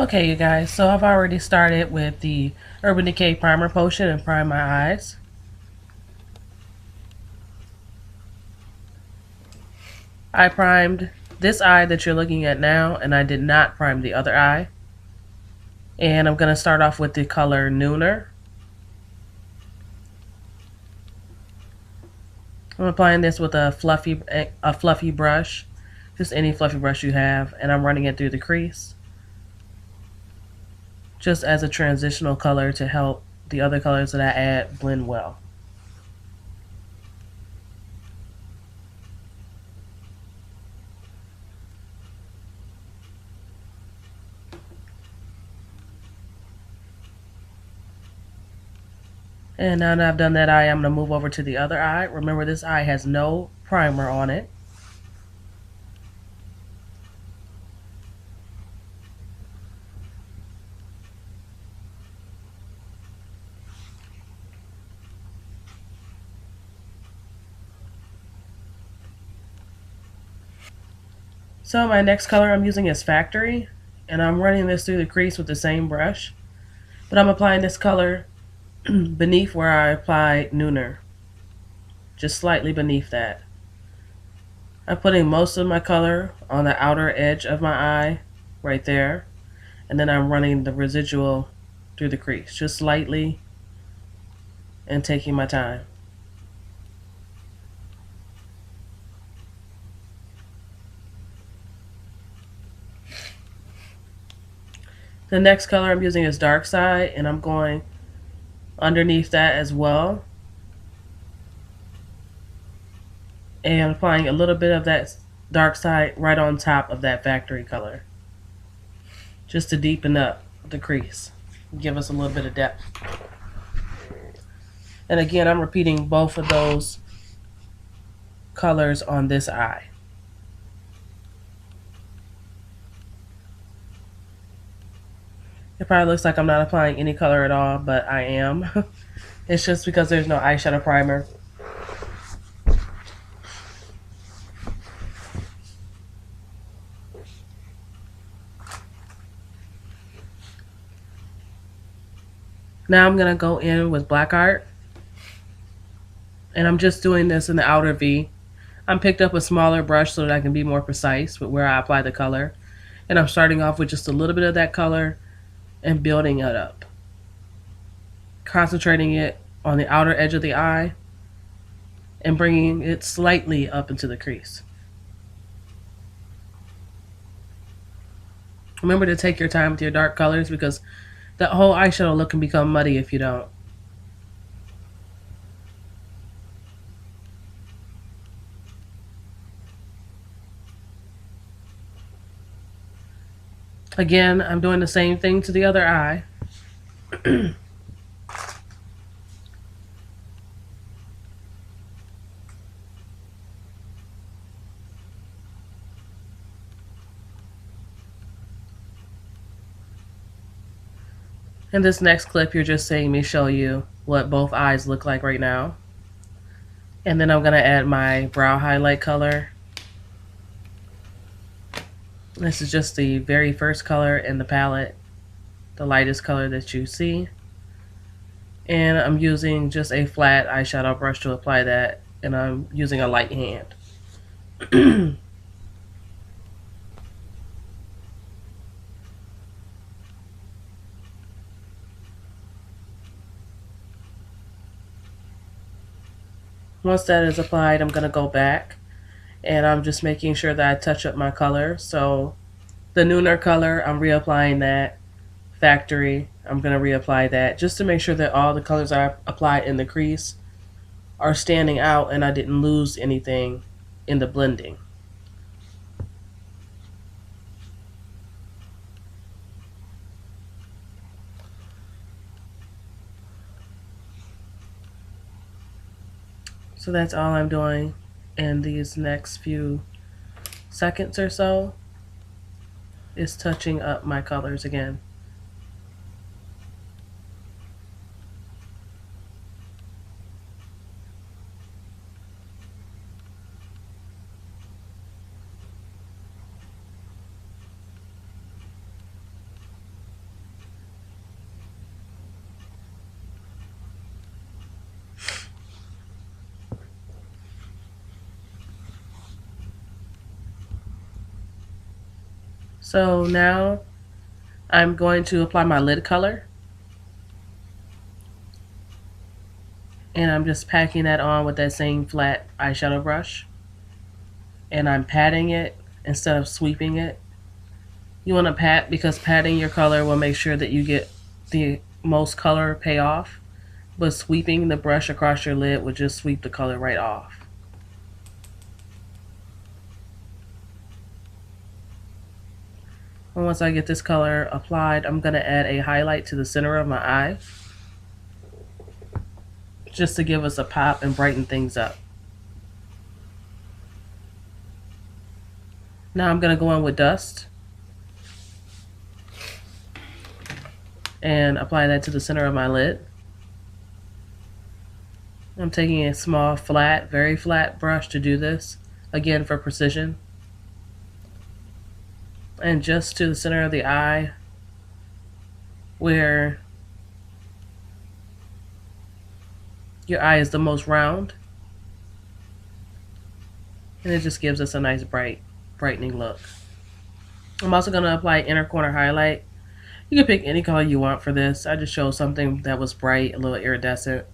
Okay, you guys, so I've already started with the Urban Decay Primer Potion and prime my eyes. I primed this eye that you're looking at now, and I did not prime the other eye. And I'm going to start off with the color Nooner. I'm applying this with a fluffy brush, just any fluffy brush you have, and I'm running it through the crease, just as a transitional color to help the other colors that I add blend well. And now that I've done that eye, I'm going to move over to the other eye. Remember, this eye has no primer on it. So my next color I'm using is Factory, and I'm running this through the crease with the same brush, but I'm applying this color beneath where I applied Nooner, just slightly beneath that. I'm putting most of my color on the outer edge of my eye, right there, and then I'm running the residual through the crease, just slightly and taking my time. The next color I'm using is Dark Side, and I'm going underneath that as well, and applying a little bit of that Dark Side right on top of that Factory color, just to deepen up the crease, give us a little bit of depth. And again, I'm repeating both of those colors on this eye. It probably looks like I'm not applying any color at all, but I am. It's just because there's no eyeshadow primer. Now I'm going to go in with Black Art. And I'm just doing this in the outer V. I picked up a smaller brush so that I can be more precise with where I apply the color. And I'm starting off with just a little bit of that color and building it up. Concentrating it on the outer edge of the eye and bringing it slightly up into the crease. Remember to take your time with your dark colors because that whole eyeshadow look can become muddy if you don't. Again, I'm doing the same thing to the other eye. In this next clip, you're just seeing me show you what both eyes look like right now. And then I'm going to add my brow highlight color. This is just the very first color in the palette, the lightest color that you see. And I'm using just a flat eyeshadow brush to apply that, and I'm using a light hand. Once that is applied, I'm going to go back and I'm just making sure that I touch up my color. So the Nooner color, I'm reapplying that. Factory, I'm going to reapply that just to make sure that all the colors I applied in the crease are standing out and I didn't lose anything in the blending. So that's all I'm doing in these next few seconds or so, is touching up my colors again. So now I'm going to apply my lid color. And I'm just packing that on with that same flat eyeshadow brush. And I'm patting it instead of sweeping it. You want to pat because patting your color will make sure that you get the most color payoff. But sweeping the brush across your lid would just sweep the color right off. And once I get this color applied, I'm going to add a highlight to the center of my eye, just to give us a pop and brighten things up. Now I'm going to go in with dust and apply that to the center of my lid. I'm taking a small, flat, very flat brush to do this, again for precision. And just to the center of the eye, where your eye is the most round. And it just gives us a nice brightening look. I'm also going to apply inner corner highlight. You can pick any color you want for this. I just chose something that was bright, a little iridescent.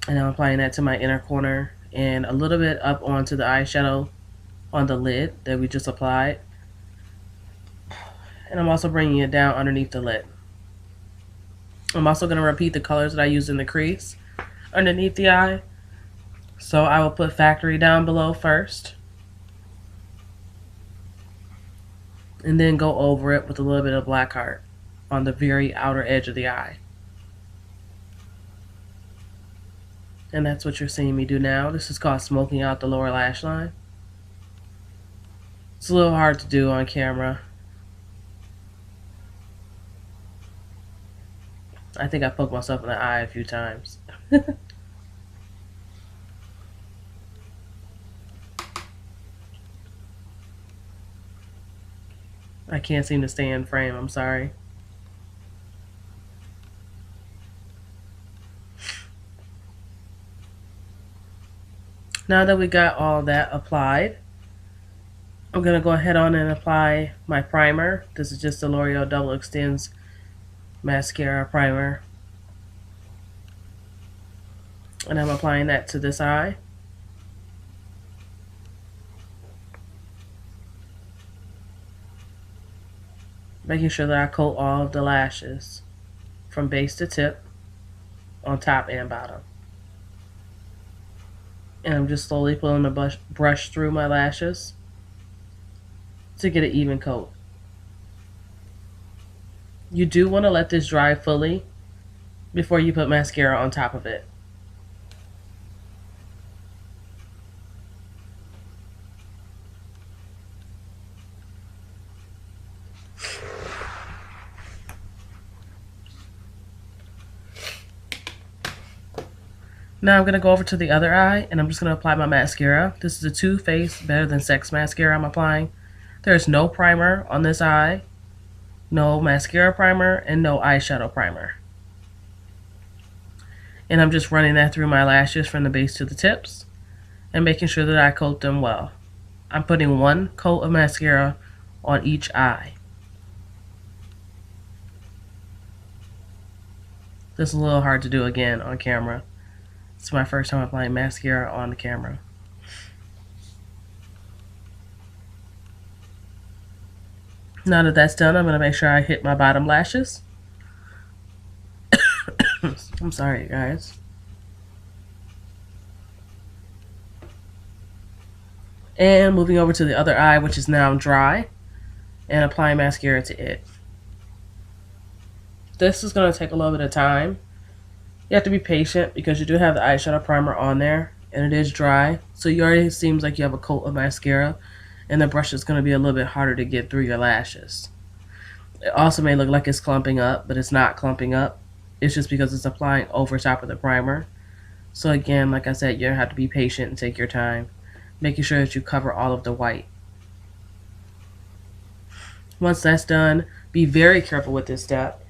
And I'm applying that to my inner corner and a little bit up onto the eyeshadow on the lid that we just applied. And I'm also bringing it down underneath the lid. I'm also going to repeat the colors that I used in the crease underneath the eye. So I will put Factory down below first, and then go over it with a little bit of Black Heart on the very outer edge of the eye. And that's what you're seeing me do now. This is called smoking out the lower lash line. It's a little hard to do on camera. I think I poked myself in the eye a few times. I can't seem to stay in frame, I'm sorry. Now that we got all that applied, I'm going to go ahead on and apply my primer. This is just the L'Oreal Double Extends Mascara Primer. And I'm applying that to this eye. Making sure that I coat all of the lashes from base to tip on top and bottom. And I'm just slowly pulling the brush through my lashes to get an even coat. You do want to let this dry fully before you put mascara on top of it. Now I'm going to go over to the other eye and I'm just going to apply my mascara. This is a Too Faced Better Than Sex mascara I'm applying. There's no primer on this eye, no mascara primer, and no eyeshadow primer. And I'm just running that through my lashes from the base to the tips and making sure that I coat them well. I'm putting one coat of mascara on each eye. This is a little hard to do again on camera. It's my first time applying mascara on the camera. Now that that's done, I'm going to make sure I hit my bottom lashes. I'm sorry, guys. And moving over to the other eye, which is now dry, and applying mascara to it. This is going to take a little bit of time. You have to be patient because you do have the eyeshadow primer on there and it is dry. So you already seems like you have a coat of mascara and the brush is going to be a little bit harder to get through your lashes. It also may look like it's clumping up, but it's not clumping up. It's just because it's applying over top of the primer. So again, like I said, you have to be patient and take your time, making sure that you cover all of the white. Once that's done, be very careful with this step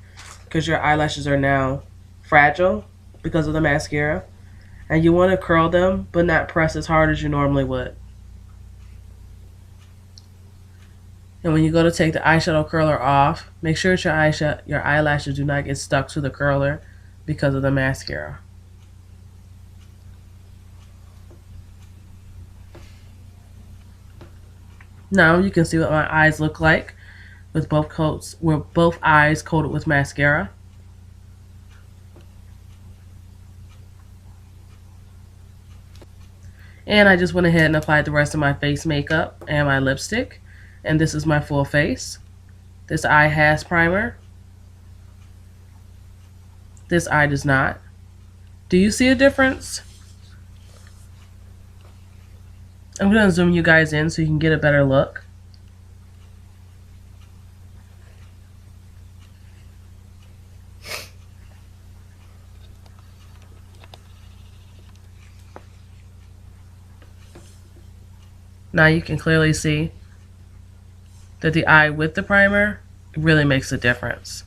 because your eyelashes are now fragile because of the mascara, and you want to curl them but not press as hard as you normally would. And when you go to take the eyeshadow curler off, make sure that your eyelashes do not get stuck to the curler because of the mascara. Now you can see what my eyes look like with both eyes coated with mascara. And I just went ahead and applied the rest of my face makeup and my lipstick. And this is my full face. This eye has primer. This eye does not. Do you see a difference? I'm going to zoom you guys in so you can get a better look. Now you can clearly see that the eye with the primer really makes a difference.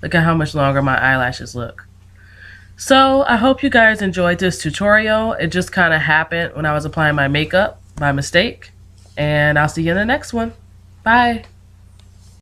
Look at how much longer my eyelashes look. So I hope you guys enjoyed this tutorial. It just kind of happened when I was applying my makeup by mistake. And I'll see you in the next one. Bye.